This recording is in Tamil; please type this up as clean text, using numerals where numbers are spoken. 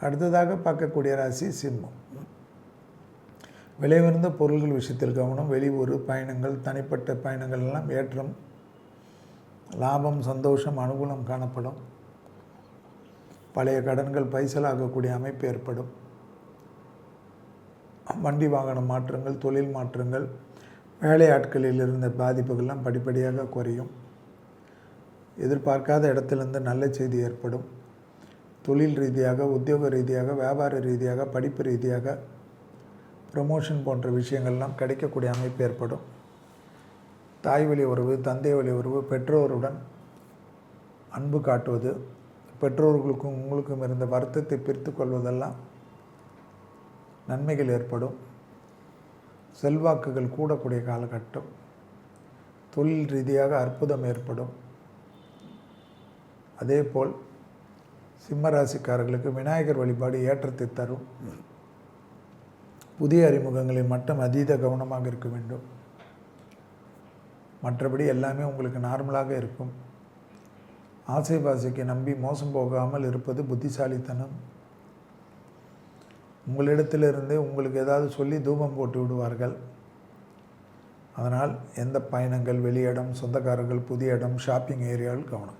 அடுத்ததாக பார்க்கக்கூடிய ராசி சிம்மம். விலையுயர்ந்த பொருள்கள் விஷயத்தில் கவனம். வெளியூர் பயணங்கள், தனிப்பட்ட பயணங்கள் எல்லாம் ஏற்றம், லாபம், சந்தோஷம், அனுகூலம் காணப்படும். பழைய கடன்கள் பைசலாகக்கூடிய அமைப்பு ஏற்படும். வண்டி வாகன மாற்றங்கள், தொழில் மாற்றங்கள், வேலையாட்களில் இருந்த பாதிப்புகள்லாம் படிப்படியாக குறையும். எதிர்பார்க்காத இடத்திலிருந்து நல்ல செய்தி ஏற்படும். தொழில் ரீதியாக, உத்தியோக ரீதியாக, வியாபார ரீதியாக, படிப்பு ரீதியாக ப்ரமோஷன் போன்ற விஷயங்கள்லாம் கிடைக்கக்கூடிய அமைப்பு ஏற்படும். தாய் வழி உறவு, தந்தை வழி உறவு, பெற்றோருடன் அன்பு காட்டுவது, பெற்றோர்களுக்கும் உங்களுக்கும் இருந்த வருத்தத்தை பிரித்து கொள்வதெல்லாம் நன்மைகள் ஏற்படும். செல்வாக்குகள் கூடக்கூடிய காலகட்டம். தொழில் ரீதியாக அற்புதம் ஏற்படும். அதேபோல் சிம்மராசிக்காரர்களுக்கு விநாயகர் வழிபாடு ஏற்றத்தை தரும். புதிய அறிமுகங்களில் மட்டும் அதீத கவனமாக இருக்க வேண்டும். மற்றபடி எல்லாமே உங்களுக்கு நார்மலாக இருக்கும். ஆசை பாசைக்கு நம்பி மோசம் போகாமல் இருப்பது புத்திசாலித்தனம். உங்களிடத்திலிருந்து உங்களுக்கு ஏதாவது சொல்லி தூபம் போட்டு விடுவார்கள். அதனால் எந்த பயணங்கள், வெளியிடம், சொந்தக்காரர்கள், புதிய இடம், ஷாப்பிங் ஏரியாவில் கவனம்.